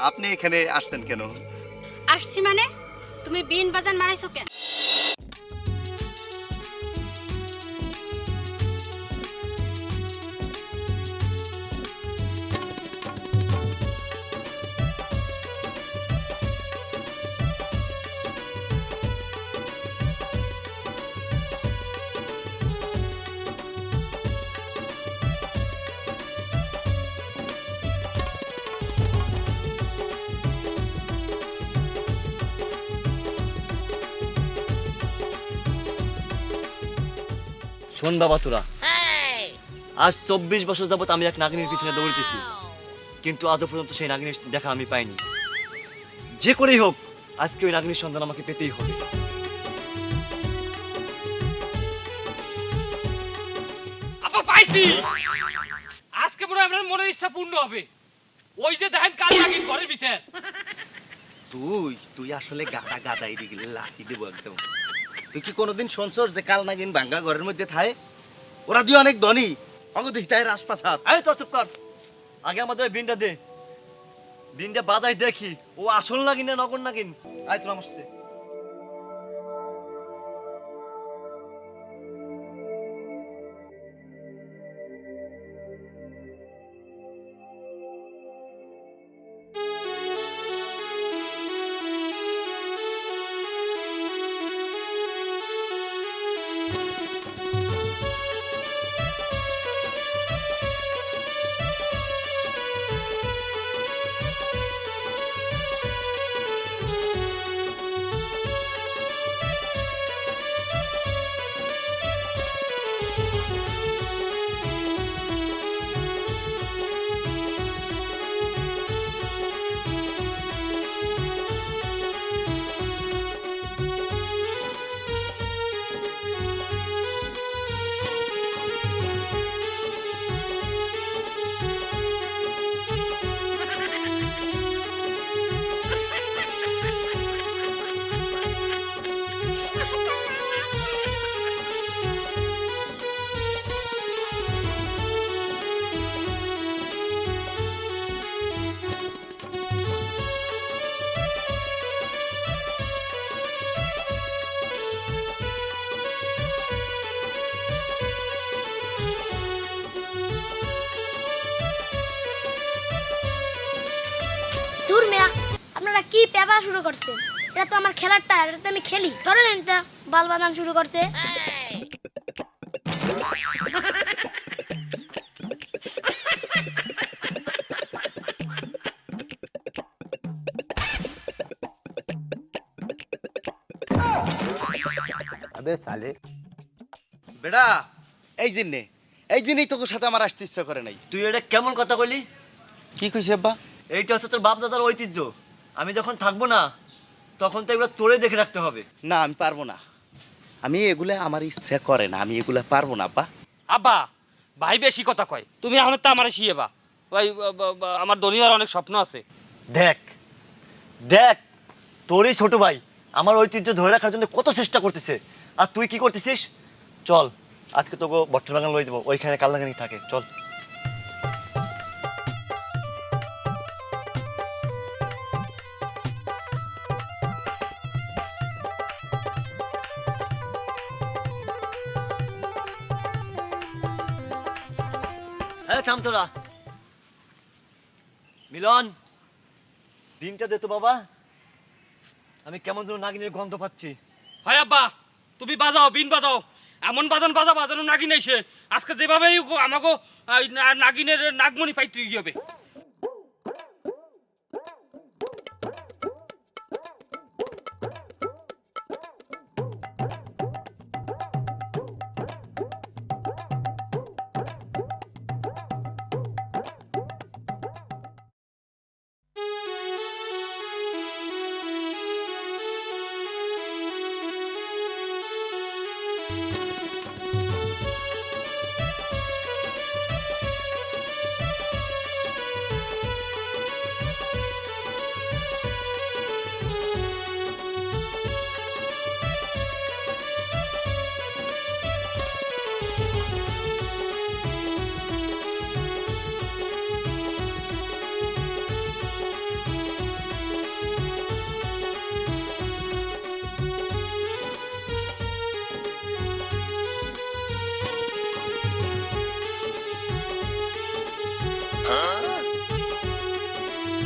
আপনি এখানে আসছেন কেন? আসছি মানে তুমি বিন বাজান মারাইছো কেন? শোন বাবা তোরা, আজ 24 বছর যাবত আমি এক নাগিনীর পিছনে দৌড়তেছি, কিন্তু আজও পর্যন্ত সেই নাগিনীর দেখা আমি পাইনি। যে করেই হোক আজকে ওই নাগিনীর সন্ধান আমাকে পেতেই হবে। আপা পাইছি, আজকে মনে হয় আপনার মনের ইচ্ছা পূর্ণ হবে। ওই যে দেখেন কাল নাগিন ঘরের ভিতর। তুই আসলে গাদা গাদা এদিকে লাঠি দেবো একদম। তুই কি কোনোদিন শুনছস যে কাল নাগিন ভাঙ্গা ঘরের মধ্যে থাকে? ওরা দিয়ে অনেক ধনী, অগদি তাই রাজপ্রাসাদ। এই তো চুপ কর, আগে আমাদের ওই বিনটা দে, বিনটা বাজাই দেখি ও আসল নাগিন না নগর নাগিন। আয় তোরা আমার সাথে। দূর মিয়া, আপনারা কি পেপা শুরু করছেন? এটা তো আমার খেলার টায়ার, এটা তো আমি খেলি। ধরে নেন তা, বাল বাদাম শুরু করছে। আবে সালে বেটা, এই জিনিস তোর সাথে আমার আসতে ইচ্ছা করে নাই। তুই এটা কেমন কথা কইলি? কি কইছে আব্বা? এইটা হচ্ছে তোর বাপ দাদার ঐতিহ্য। আমি যখন থাকবো না তখন তো এগুলো তোরে দেখে রাখতে হবে। না, আমি পারবো না। আমি এগুলা আমার ইচ্ছা করে না, আমি এগুলা পারবো না আব্বা। আব্বা ভাই বেশি কথা কয়, তুমি এখন তো আমারে শিয়েবা। ভাই আমার দুনিয়ার অনেক স্বপ্ন আছে। দেখ দেখ, তোরই ছোট ভাই আমার ঐতিহ্য ধরে রাখার জন্য কত চেষ্টা করতেছে, আর তুই কি করতেছিস? চল আজকে তোকে বট্টর বাগান লয়ে যাবো, ওইখানে কালনাগানি থাকে, চল। হ্যাঁ থাম তোরা। মিলন, দিনটা দে তো বাবা, আমি কেমন যেন নাগিনের গন্ধ পাচ্ছি। হয় আব্বা, তুমি বাজাও, বিন বাজাও, এমন বাজান বাজা বাজানো নাগিন এসে আজকে যেভাবেই আমাকে নাগিনের নাগমণি পাইতে হবে।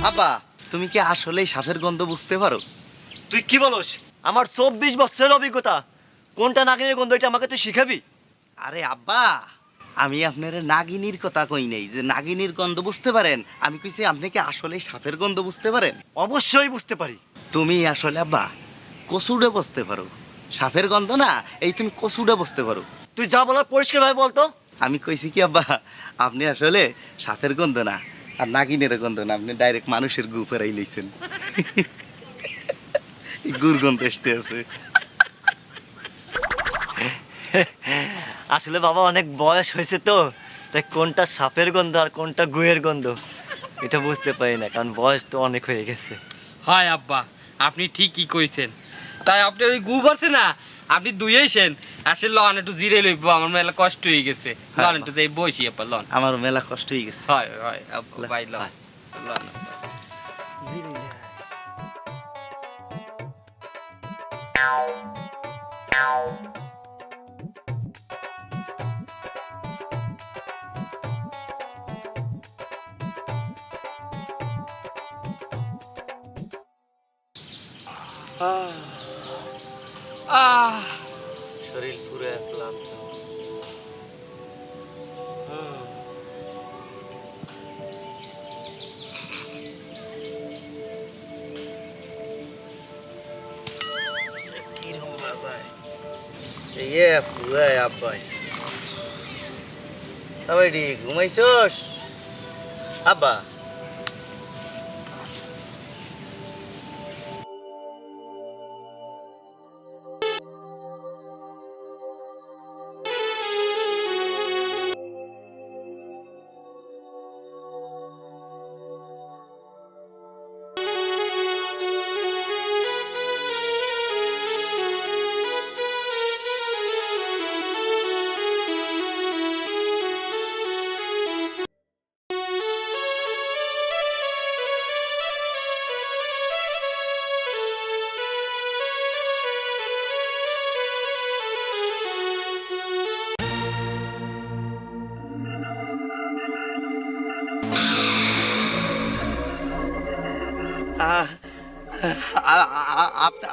আব্বা তুমি কি আসলেই সাপের গন্ধ বুঝতে পারো? তুই কি বলস? আমার 24 বছরের অভিজ্ঞতা, কোনটা নাগিনের গন্ধ এটা আমাকে তুই শিখাবি? আরে আব্বা, আমি আপনার নাগিনীর কথা কই নাই যে নাগিনীর গন্ধ বুঝতে পারেন, আমি কইছি আপনি কি আসলেই সাপের গন্ধ বুঝতে পারেন? অবশ্যই বুঝতে পারি। তুমি আসলে আব্বা কচুডে বসতে পারো, সাপের গন্ধ না, এই তুমি কচুডে বসতে পারো। তুই যা বলার পরিষ্কার ভাবে বলতো। আমি কইছি কি আব্বা, আপনি আসলে সাপের গন্ধ না আর নাগিনের গন্ধ না, আপনি ডাইরেক্ট মানুষের গু ফেরাই লইছেন। গুর গন্ধ আসতে আছে। আসলে বাবা অনেক বয়স হয়েছে তো, তাই কোনটা সাপের গন্ধ আর কোনটা গুয়ের গন্ধ এটা বুঝতে পারি না, কারণ বয়স তো অনেক হয়ে গেছে। হয় আব্বা, আপনি ঠিকই কইছেন। তাই আপনি ওই গু ভরছে না, আপনি দুইয়েছেন আসলে লন একটু জিরে লইব, আমার মেলা কষ্ট হয়ে গেছে। লন একটু যাই বসি আব্বা, লন। আমার মেলা কষ্ট হয়ে গেছে। হয় হয় আব্বা, বাই লন লন। আহ শরীর পুরো ক্লান্ত। কিরকম বাজায় ইয়ে পুরো আব্বাই। তবে ডি ঘুমাইছস আব্বা?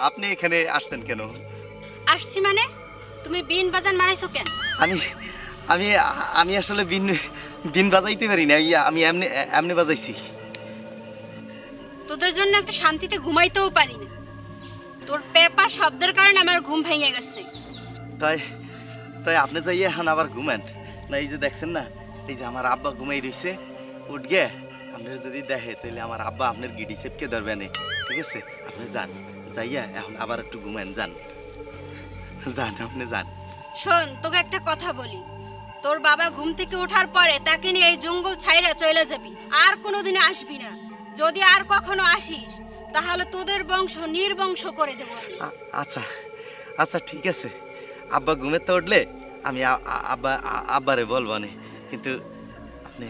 আপনি এখানে আসছেন কেন? আসছি মানে তুমি বিন বাজান মারাইছো কেন? আমি আমি আমি আসলে বিন বিন বাজাইতে পারি না, আমি এমনি এমনি বাজাইছি। তোদের জন্য একটু শান্তিতে ঘুমাইতেও পারি না, তোর পেপার শব্দের কারণে আমার ঘুম ভেঙে গেছে। তাই তাই আপনি যাইয়ে এখন আবার ঘুমেন না? এই যে দেখছেন না, এই যে আমার আব্বা ঘুমাই রইছে, উঠ গে আপনার যদি দেখে তাহলে আমার আব্বা আপনার গিডি চেপকে ধরবে না। ঠিক আছে, আপনি যান, যাইয়া এখন আবার একটু ঘুমেন, যান যান, আপনি যান। শোন, তোকে একটা কথা বলি, তোর বাবা ঘুম থেকে ওঠার পরে তাকে নিয়ে এই জঙ্গল ছাইরা চলে যাবি, আর কোনোদিন আসবি না। যদি আর কখনো আসিস তাহলে তোদের বংশ নির্বংশ করে দেবো। আচ্ছা আচ্ছা ঠিক আছে, আব্বা ঘুমের তো উঠলে আমি আব্বারে বলবো না, কিন্তু আপনি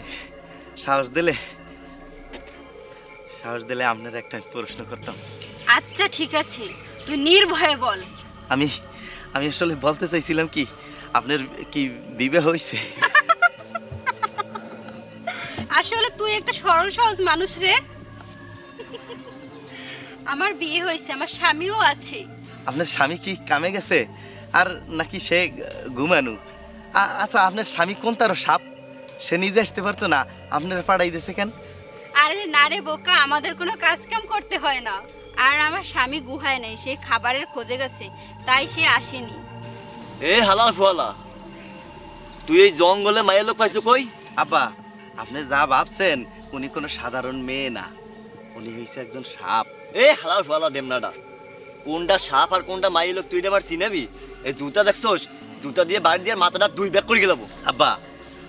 সাহস দিলে আপনার একটা প্রশ্ন করতাম। আচ্ছা ঠিক আছে, তুই নির্ভয়ে বল। আমি আমি আসলে বলতে চাইছিলাম কি, আপনার কি বিবাহ হয়েছে? আসলে তুই একটা সরল সহজ মানুষ রে। আমার বিয়ে হয়েছে, আমার স্বামীও আছে। আপনার স্বামী কি কামে গেছে আর নাকি সে ঘুমানো? আচ্ছা, আপনার স্বামী কোন তার সাপ? সে নিজে আসতে পারতো না, আপনারা পাঠাই দিয়েছে কেন? আরে না রে বোকা, আমাদের কোনো কাজ কাম করতে হয় না। আর আমার স্বামী গুহায় নেই, সে খাবারের খোঁজে গেছে, তাই সে আসেনি। এ হালাল ফুয়ালা, তুই এই জঙ্গলে মায়ের লোক পাইছো কই? আব্বা, আপনি যা ভাবছেন উনি কোনো সাধারণ মেয়ে না, উনি হয়েছে একজন সাপ। এ হালাল ফুয়ালা ডেমনাডা, কোনটা সাপ আর কোনটা মায়ের লোক তুই আমার চিনাবি? এই জুতা দেখছোস, জুতা দিয়ে বাড়ি দিয়ে মাথাটা 2 ব্যাগ করে গেলাম। আব্বা,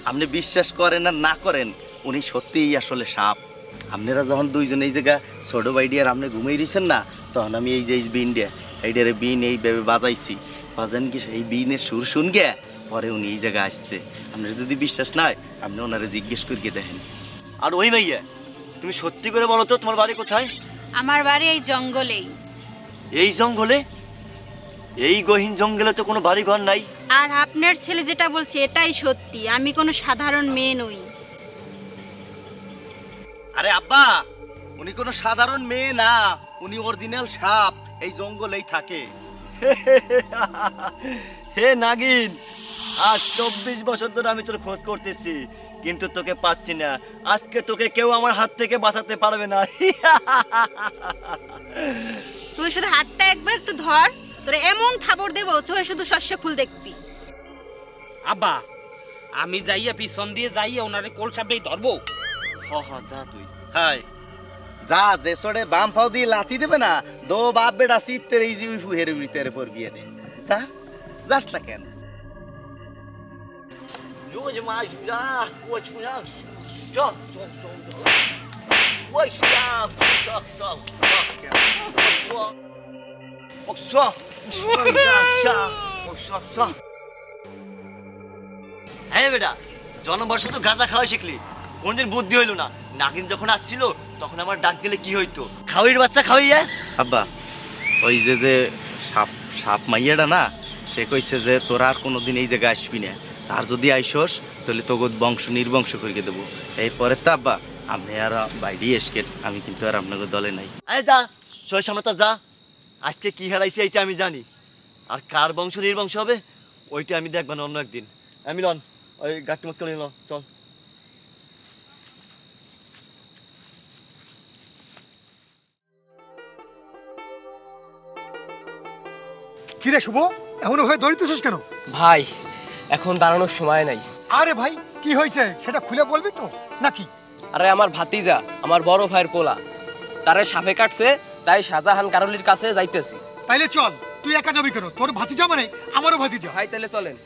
আপনি বিশ্বাস করেন আর না করেন, উনি সত্যিই আসলে সাপ। আপনারা যখন দুইজন এই জায়গা ছোট বাইডিয়ার আপনি ঘুমিয়ে দিয়েছেন না, তখন আমি এই যে এই এইটারে বিন এইভাবে বাজাইছি, বাজান কি এই বিনের সুর শুন গে পরে উনি এই জায়গায় আসছে। আপনার যদি বিশ্বাস নাই, আপনি ওনারে জিজ্ঞেস করিয়ে দেখেন। আর ওই মাইয়া, তুমি সত্যি করে বলো তো তোমার বাড়ি কোথায়? আমার বাড়ি এই জঙ্গলেই। এই জঙ্গলে? এই গহীন জঙ্গলে তো কোনো বাড়ি ঘর নাই। আর আপনার ছেলে যেটা বলছে এটাই সত্যি, আমি কোনো সাধারণ মেয়ে নই। আরে আব্বা, উনি কোনো সাধারণ মেয়ে না, উনি অরিজিনাল সাপ, এই জঙ্গলেই থাকে। হে নাগিন, আজ 24 বছর ধরে আমি তোর খোঁজ করতেছি, কিন্তু তোকে পাচ্ছি না। আজকে তোকে কেউ আমার হাত থেকে বাঁচাতে পারবে না। তুই শুধু হাতটা একবার একটু ধর, তোরে এমন থাবড় দেবো চোখে শুধু শস্য ফুল দেখবি। আব্বা আমি যাইয়া পিছন দিয়ে যাইয়া ওনারে কোল সাপটাই ধরবো। হ হ, যা তুই। হাই যা, যে সরে বাম ফাও দিয়ে লাথি দেবে না, দো বাপ বেটা চিত্তের এই যে ফুহের ভিতরে পড়বি এনে। যা, যাস না কেন? রোজ মাছ যা, কোচ না, চল চল চল চল। ওই যা, চল চল চল। হ্যাঁ বেটা, জন্মবর্ষ তো গাঁজা খাওয়া শিখলি, কোনদিন বুদ্ধি হইলো না। নাগিন যখন আসছিল তখন আমার ডাক দিলে কি হইতো? খাওয়ির বাচ্চা খাওয়াইয়া। আব্বা, ওই যে যে সাপ সাপ মাইয়াটা না, সে কইছে যে তোরা আর কোনোদিন এই জায়গায় আসবি না, আর যদি আইসস তাহলে তোকে বংশ নির্বংশ করে দেবো। এরপরে তো আব্বা আপনি আর বাইরে এসকেন, আমি কিন্তু আর আপনাকে দলে নাই। আরে যা, সই সামনে যা। আজকে কি হারাইছে এইটা আমি জানি, আর কার বংশ নির্বংশ হবে ওইটা আমি দেখব না অন্য একদিন। আমি লন ওই গাড়ি মুসকাল নিল, চল। কিরে শুভ, এখনো হয়ে দৌড়িতেছিস কেন? ভাই এখন দাঁড়ানোর সময় নাই। আরে ভাই, কি হয়েছে সেটা খুলে বলবি তো নাকি? আরে আমার ভাতিজা, আমার বড় ভাইয়ের পোলা, তারে সাপে কাটছে, তাই শাহজাহান কারলির কাছে যাইতেছি। তাইলে চল, তুই একা যাবি কেন? তোর ভাতিজা মানে আমারও ভাতিজা। ভাই তাহলে চলেন।